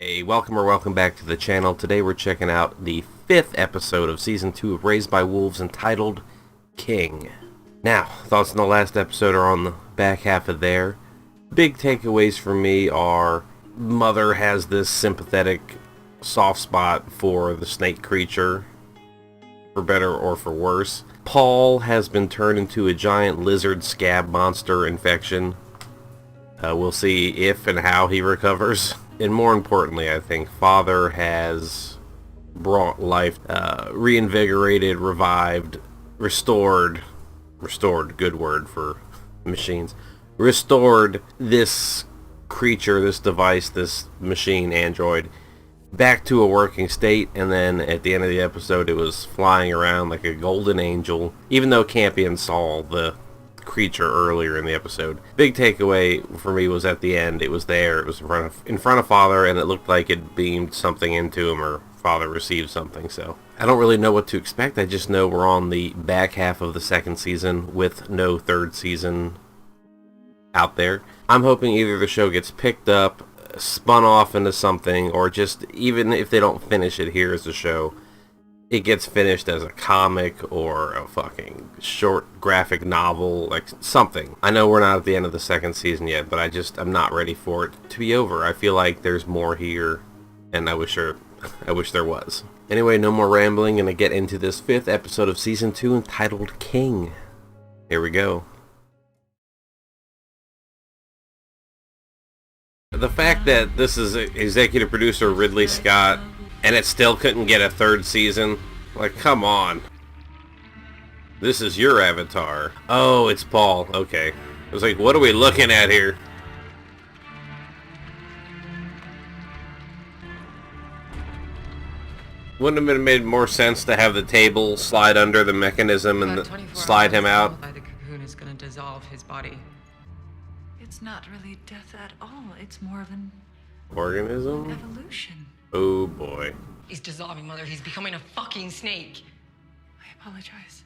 Hey, welcome back to the channel. Today we're checking out the 5th episode of Season 2 of Raised by Wolves entitled King. Now, thoughts on the last episode are on the back half of there. Big takeaways for me are Mother has this sympathetic soft spot for the snake creature, for better or for worse. Paul has been turned into a giant lizard scab monster infection. We'll see if and how he recovers. And more importantly, I think Father has brought life, reinvigorated, revived, restored, good word for machines, restored this creature, this device, this machine, android, back to a working state. And then at the end of the episode, it was flying around like a golden angel, even though Campion saw the creature earlier in the episode. Big takeaway for me was at the end, it was there, it was in front of Father, and it looked like it beamed something into him, or Father received something. So I don't really know what to expect. I just know we're on the back half of the second season with no third season out there. I'm hoping either the show gets picked up, spun off into something, or just, even if they don't finish it here as a show, it gets finished as a comic or a fucking short graphic novel, like something. I know we're not at the end of the second season yet, but I'm not ready for it to be over. I feel like there's more here, and I wish there was. Anyway, no more rambling, gonna get into this 5th episode of Season 2 entitled King. Here we go. The fact that this is executive producer Ridley Scott, and it still couldn't get a third season? Like, come on. This is your Avatar. Oh, it's Paul. Okay. I was like, what are we looking at here? Wouldn't it have made more sense to have the table slide under the mechanism and slide him out? The cocoon is going to dissolve his body. It's not really death at all. It's more of an Organism? evolution. Oh boy. He's dissolving, Mother. He's becoming a fucking snake. I apologize.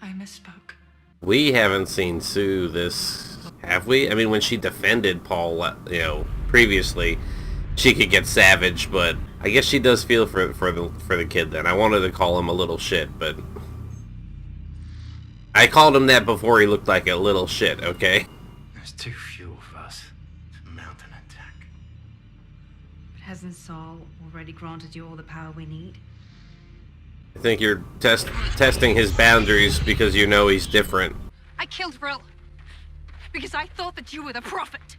I misspoke. We haven't seen Sue this, have we? I mean, when she defended Paul, previously, she could get savage, but I guess she does feel for the kid then. I wanted to call him a little shit, but I called him that before he looked like a little shit, okay? There's too few of us to mount an attack. But hasn't Saul already granted you all the power we need? I think you're testing his boundaries because you know he's different. I killed Brill because I thought that you were the prophet.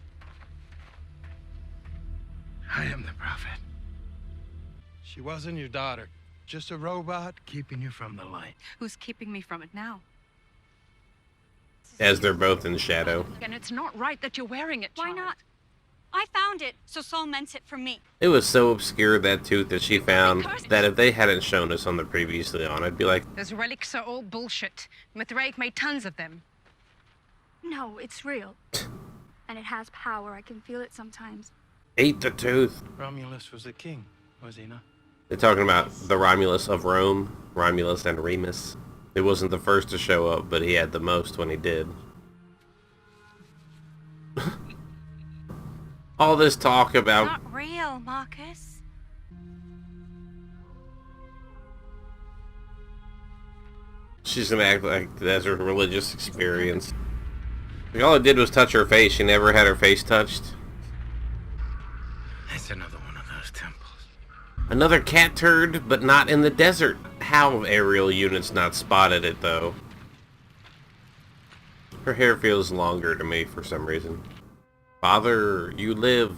I am the prophet. She wasn't your daughter, just a robot. Keeping you from the light. Who's keeping me from it now? As they're both in shadow. And it's not right that you're wearing it, Why child. not? I found it, so Saul meant it for me. It was so obscure, that tooth that she found, that if they hadn't shown us on the previously on, I'd be like, Those relics are all bullshit. Mithraik made tons of them. No, it's real. And it has power. I can feel it sometimes. ate the tooth. Romulus was the king, was he not? They're talking about the Romulus of Rome, Romulus and Remus. It wasn't the first to show up, but he had the most when he did. All this talk about... Not real, Marcus. She's gonna act like that's her religious experience. Like, all it did was touch her face. She never had her face touched. It's another one of those temples. Another cat turd, but not in the desert. How have aerial units not spotted it, though? Her hair feels longer to me for some reason. Father, you live.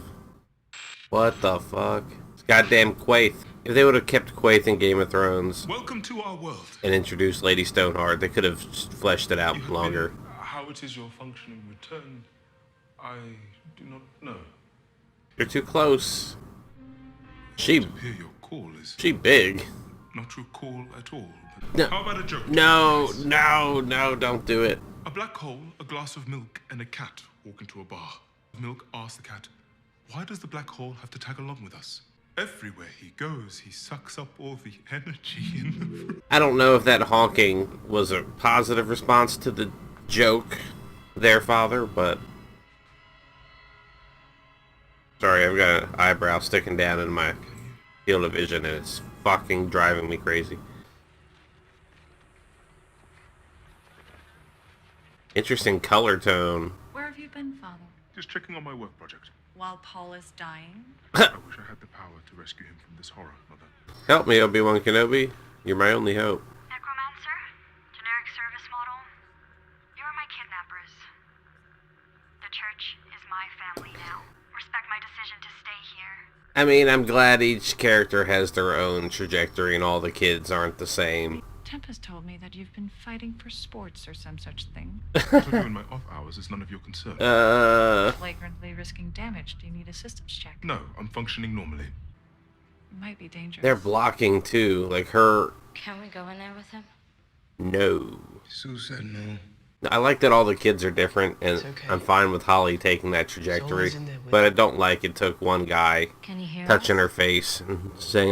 What the fuck? It's goddamn Quaithe. If they would have kept Quaithe in Game of Thrones... Welcome to our world. ...and introduced Lady Stoneheart, they could have fleshed it out longer. How it is your functioning return, I do not know. You're too close. She Your call is big. not your call at all. No. How about a joke? No, please? no, don't do it. A black hole, a glass of milk, and a cat walk into a bar. Milk asks the cat, why does the black hole have to tag along with us? Everywhere he goes, he sucks up all the energy in the room. I don't know if that honking was a positive response to the joke there, Father, but Sorry, I've got an eyebrow sticking down in my field of vision and it's fucking driving me crazy. Interesting color tone. Where have you been, Father? Just checking on my work project. While Paul is dying? I wish I had the power to rescue him from this horror, Mother. Help me, Obi-Wan Kenobi. You're my only hope. Necromancer? Generic service model? You're my kidnappers. The church is my family now. Respect my decision to stay here. I mean, I'm glad each character has their own trajectory and all the kids aren't the same. Tempest told me that you've been fighting for sports or some such thing. What I do in my off hours is none of your concern. Flagrantly risking damage. Do you need a systems check? No, I'm functioning normally. It might be dangerous. They're blocking too, like her. Can we go in there with him? No. Sue said no. I like that all the kids are different, and okay. I'm fine with Holly taking that trajectory. always in there with But I don't like it took one guy Can you hear touching us? her face and saying,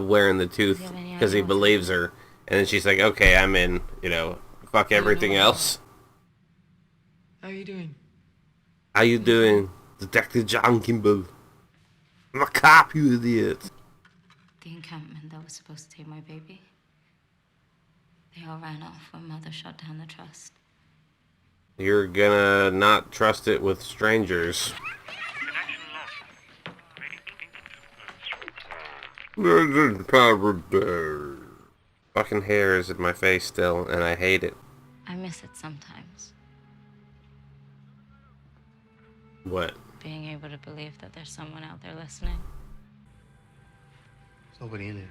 wearing the tooth Do you have any because he idea what's believes her. And then she's like, okay, I'm in, fuck everything else. How are you doing? How you doing, Detective John Kimball? I'm a cop, you idiot. The encampment that was supposed to take my baby. They all ran off when Mother shut down the trust. You're gonna not trust it with strangers. Fucking hair is in my face still, and I hate it. I miss it sometimes. What? Being able to believe that there's someone out there listening. There's nobody in here.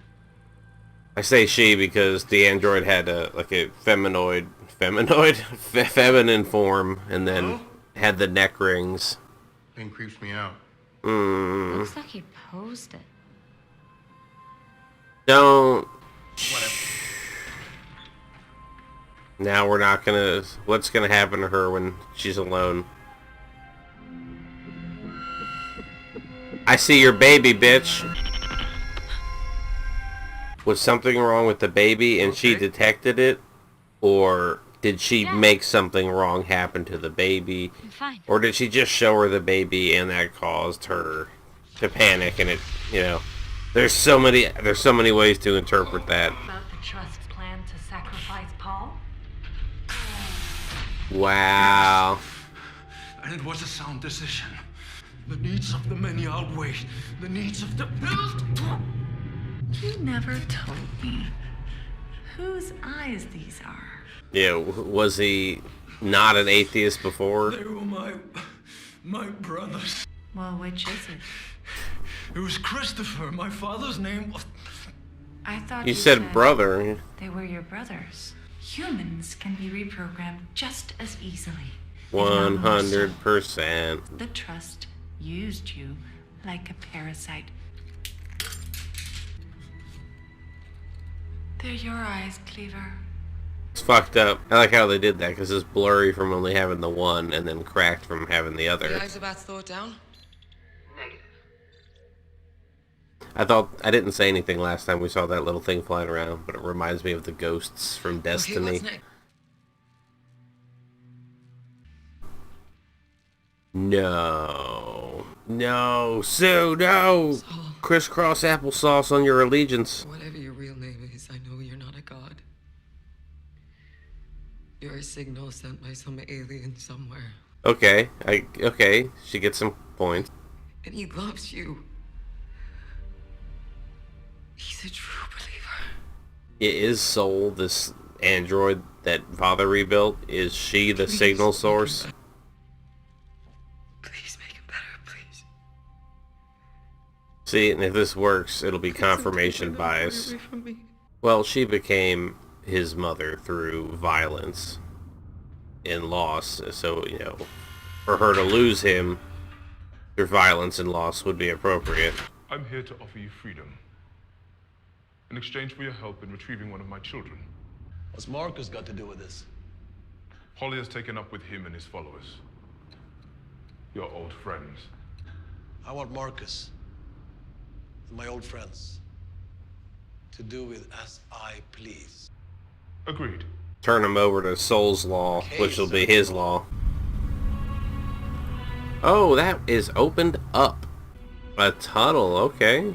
I say she because the android had a feminine form, and then had the neck rings. Thing creeps me out. Looks like he posed it. Don't. Now we're not gonna. What's gonna happen to her when she's alone? I see your baby, bitch. Was something wrong with the baby and she detected it? Or did she make something wrong happen to the baby? I'm fine. Or did she just show her the baby and that caused her to panic and it, there's so many ways to interpret that. About the trust's plan to sacrifice Paul? Wow. And it was a sound decision. The needs of the many outweigh the needs of the... You never told me whose eyes these are. Yeah, was he not an atheist before? They were my brothers. Well, which is it? It was Christopher. My father's name was... I thought You said brother. they were your brothers. Humans can be reprogrammed just as easily. if not more so. 100%. The trust used you like a parasite. They're your eyes, Cleaver. It's fucked up. I like how they did that because it's blurry from only having the one and then cracked from having the other. The eyes about to throw it down? I didn't say anything last time we saw that little thing flying around, but it reminds me of the ghosts from Okay, Destiny. what's next? No. No, Sue, no! Saul. Crisscross applesauce on your allegiance. Whatever your real name is, I know you're not a god. You're a signal sent by some alien somewhere. Okay, okay, she gets some points. And he loves you. He's a true believer. It is Soul, this android that Father rebuilt. Is she the Please signal make him source? better. Please make him better, please. See, and if this works, it'll be confirmation bias. Well, she became his mother through violence and loss, so, for her to lose him through violence and loss would be appropriate. I'm here to offer you freedom. In exchange for your help in retrieving one of my children. What's Marcus got to do with this? Holly has taken up with him and his followers. Your old friends. I want Marcus and my old friends to do with as I please. Agreed. Turn him over to Soul's law, which will be his law. Oh, that is opened up. A tunnel, okay.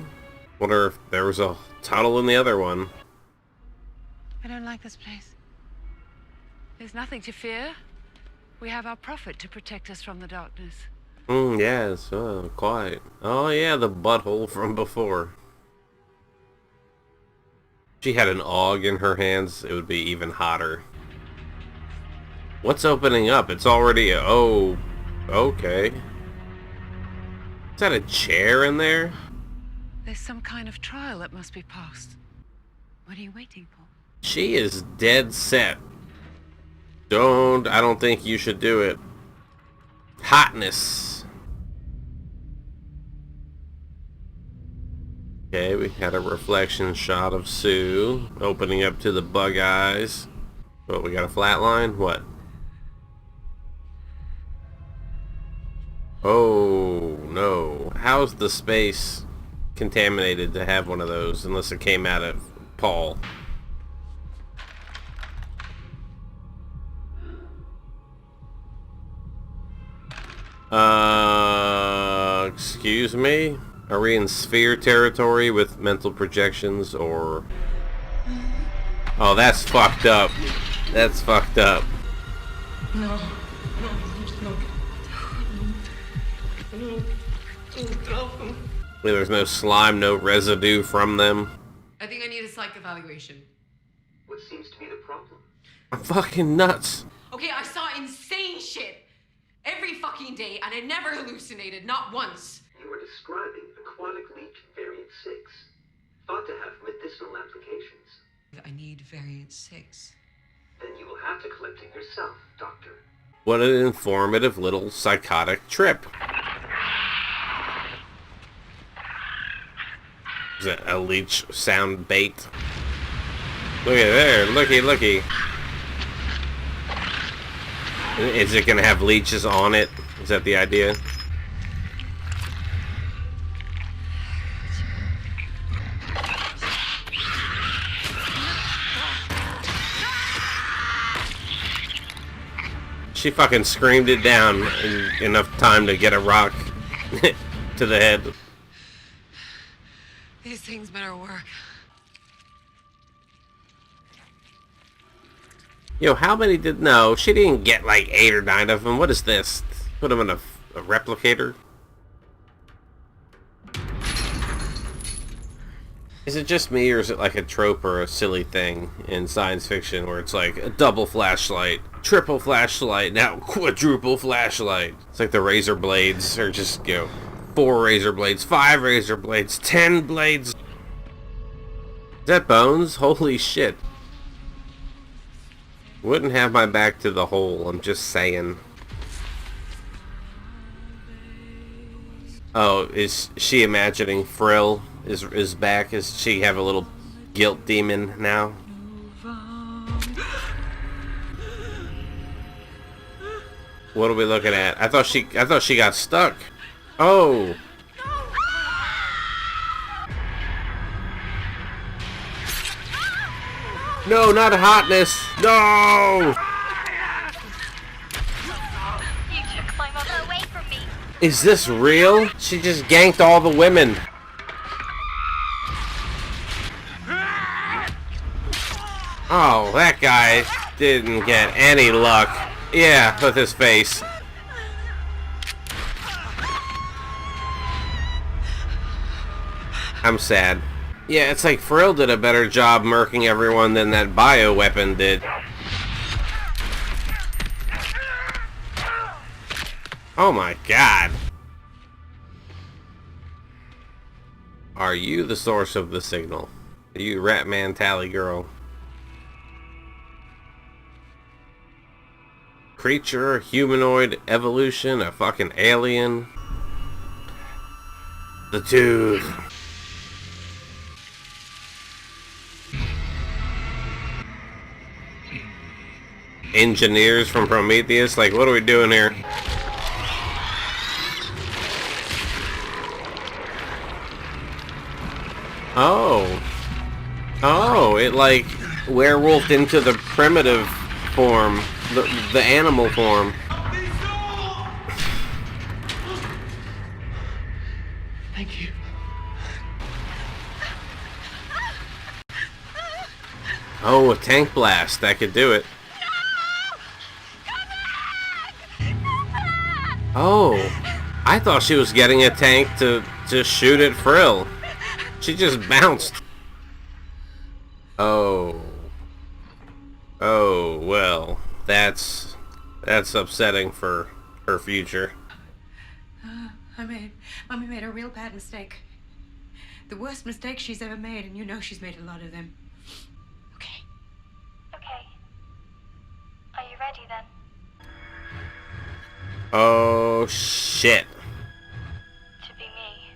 Wonder if there was a tunnel in the other one. I don't like this place. There's nothing to fear. We have our prophet to protect us from the darkness. Yes, quite. Oh yeah, the butthole from before. If she had an AUG in her hands, it would be even hotter. What's opening up? It's already... Oh, okay. Is that a chair in there? There's some kind of trial that must be passed. What are you waiting for? She is dead set. I don't think you should do it. Hotness. Okay, we had a reflection shot of Sue opening up to the bug eyes. What, we got a flat line? What? Oh, no. How's the space contaminated to have one of those, unless it came out of Paul? Excuse me? Are we in sphere territory with mental projections, or... Oh, that's fucked up. That's fucked up. No. There's no slime, no residue from them. I think I need a psych evaluation. What seems to be the problem? I'm fucking nuts. Okay, I saw insane shit every fucking day, and I never hallucinated, not once. You are describing aquatic leech variant 6, thought to have medicinal applications. I need variant 6. Then you will have to collect it yourself, Doctor. What an informative little psychotic trip. Is that a leech sound bait? Look at there, looky. Is it gonna have leeches on it? Is that the idea? She fucking screamed it down in enough time to get a rock to the head. These things better work. Yo, how many did... No, she didn't get like 8 or 9 of them. What is this? Put them in a replicator? Is it just me, or is it like a trope or a silly thing in science fiction where it's like a double flashlight, triple flashlight, now quadruple flashlight? It's like the razor blades are just, 4 razor blades, 5 razor blades, 10 blades. Is that Bones? Holy shit. Wouldn't have my back to the hole, I'm just saying. Oh, is she imagining Frill is back? Is she have a little guilt demon now? What are we looking at? I thought she got stuck. Oh. No, not hotness. No. You should climb up away from me. Is this real? She just ganked all the women. Oh, that guy didn't get any luck. Yeah, with his face. I'm sad. Yeah, it's like Frill did a better job murking everyone than that bioweapon did. Oh my god. Are you the source of the signal? Are you Ratman Tally Girl? Creature, humanoid, evolution, a fucking alien? The tooth. Engineers from Prometheus? Like, what are we doing here? Oh. Oh, it like werewolfed into the primitive form. The animal form. Thank you. Oh, a tank blast. That could do it. Oh, I thought she was getting a tank to shoot at Frill. She just bounced. Oh. Oh, well, that's upsetting for her future. Mommy made a real bad mistake. The worst mistake she's ever made, and you know she's made a lot of them. Okay. Okay. Are you ready then? Oh, shit. To be me.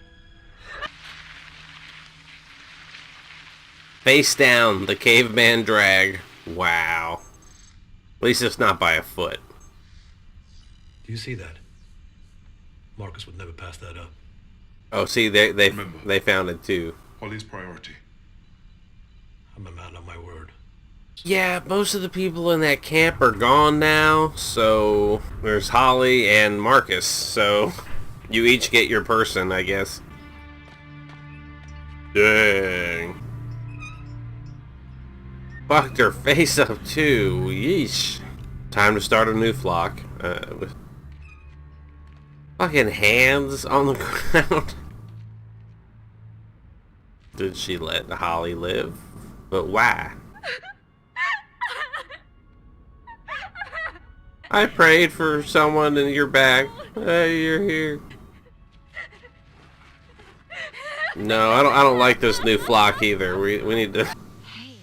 Face down, the caveman drag. Wow. At least it's not by a foot. Do you see that? Marcus would never pass that up. Oh, see, they found it too. Holly's priority. I'm a man of my word. Yeah, most of the people in that camp are gone now, so there's Holly and Marcus, so you each get your person, I guess. Dang. Fucked her face up too. Yeesh. Time to start a new flock. With fucking hands on the ground. Did she let Holly live? But why? I prayed for someone and you're back. You're here. No, I don't like this new flock either. We need to. Hey,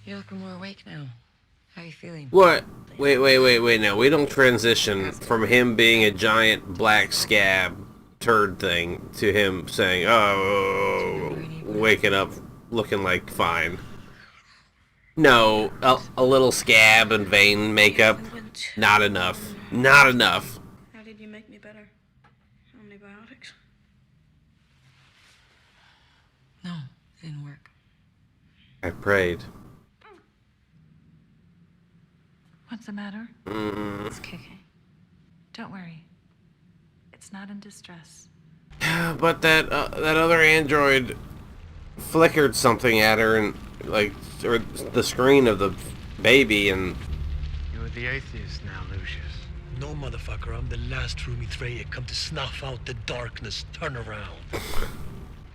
you're looking more awake now. How are you feeling? What? Wait. No, we don't transition from him being a giant black scab turd thing to him saying, oh, waking up looking like fine. No, a little scab and vein makeup. Not enough. Not enough. How did you make me better? Antibiotics? No, it didn't work. I prayed. What's the matter? It's kicking. Don't worry. It's not in distress. But that other android flickered something at her and like or the screen of the baby and. You're the atheist now, Lucius. No, motherfucker, I'm the last true Mithraic come to snuff out the darkness. Turn around.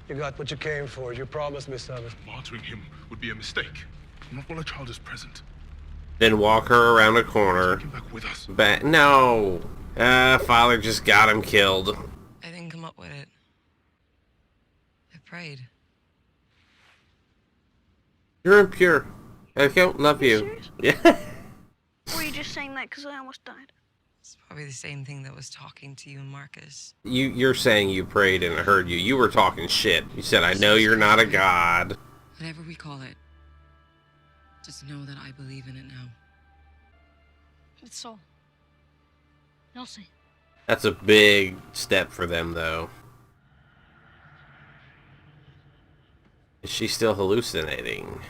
You got what you came for. You promised me something. Martyring him would be a mistake. Not while a child is present. Then walk her around a corner. Take him back with us. No. Father just got him killed. I didn't come up with it. I prayed. You're impure. I don't love you. Serious? Yeah. Or are you just saying that because I almost died? It's probably the same thing that was talking to you and Marcus. You're saying you prayed and I heard you. You were talking shit. You said, I know you're not a god. Whatever we call it. Just know that I believe in it now. It's all. You'll see. That's a big step for them, though. Is she still hallucinating?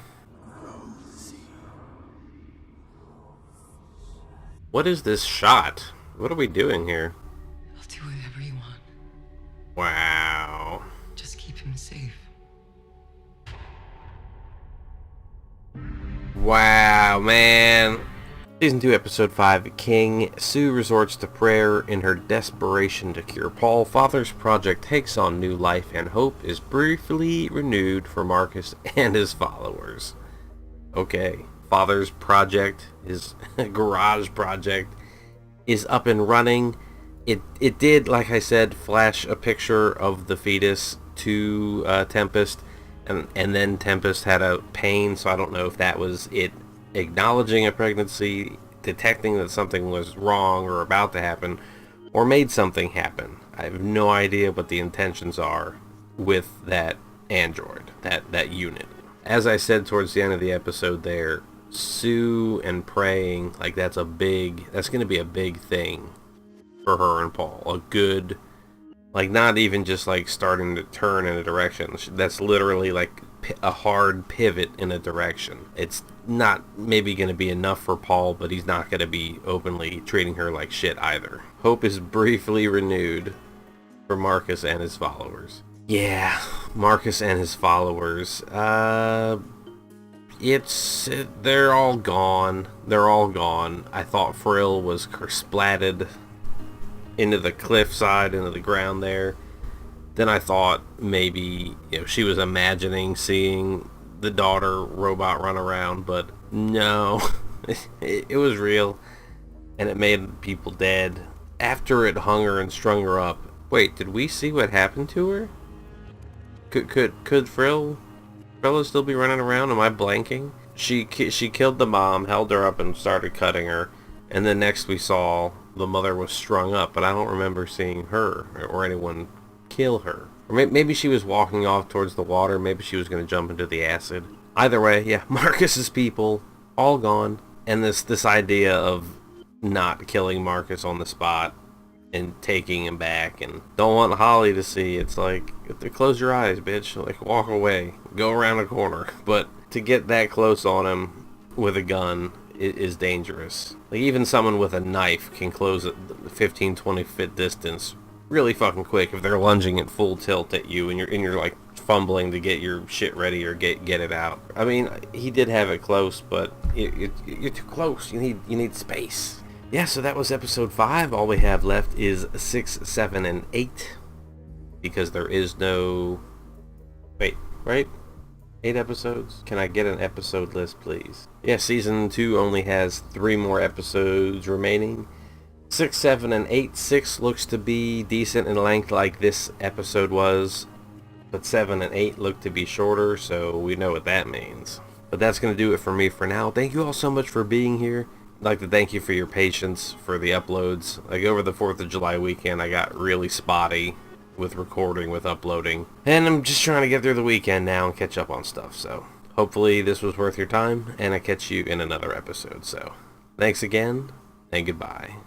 What is this shot? What are we doing here? I'll do whatever you want. Wow. Just keep him safe. Wow, man. Season 2, Episode 5, King. Sue resorts to prayer in her desperation to cure Paul. Father's project takes on new life, and hope is briefly renewed for Marcus and his followers. Okay, Father's project, his garage project, is up and running. It did, like I said, flash a picture of the fetus to Tempest, and then Tempest had a pain, so I don't know if that was it acknowledging a pregnancy, detecting that something was wrong or about to happen, or made something happen. I have no idea what the intentions are with that android, that unit. As I said towards the end of the episode there, Sue and praying, like that's going to be a big thing for her and Paul. A good, like not even just like starting to turn in a direction. That's literally like a hard pivot in a direction. It's not maybe going to be enough for Paul, but he's not going to be openly treating her like shit either. Hope is briefly renewed for Marcus and his followers. Yeah, Marcus and his followers. They're all gone. They're all gone. I thought Frill was splatted into the cliffside, into the ground there. Then I thought maybe, she was imagining seeing the daughter robot run around, but no, it was real, and it made people dead. After it hung her and strung her up. Wait, did we see what happened to her? Could Frilla still be running around? Am I blanking? She killed the mom, held her up, and started cutting her. And then next we saw the mother was strung up, but I don't remember seeing her or anyone kill her. Or maybe she was walking off towards the water. Maybe she was going to jump into the acid. Either way, yeah, Marcus's people all gone, and this idea of not killing Marcus on the spot and taking him back and don't want Holly to see. It's like, close your eyes, bitch. Like, walk away. Go around a corner. But to get that close on him with a gun is dangerous. Like, even someone with a knife can close at 15-20 foot distance really fucking quick if they're lunging at full tilt at you and you're like fumbling to get your shit ready or get it out. I mean, he did have it close, but you're too close. You need space. Yeah, so that was episode 5. All we have left is 6, 7, and 8. Because there is no... Wait, right? 8 episodes? Can I get an episode list, please? Yeah, season 2 only has 3 more episodes remaining. 6, 7, and 8. 6 looks to be decent in length like this episode was. But 7 and 8 look to be shorter, so we know what that means. But that's going to do it for me for now. Thank you all so much for being here. I'd like to thank you for your patience for the uploads. Like, over the 4th of July weekend, I got really spotty with recording, with uploading. And I'm just trying to get through the weekend now and catch up on stuff. So, hopefully this was worth your time, and I catch you in another episode. So, thanks again, and goodbye.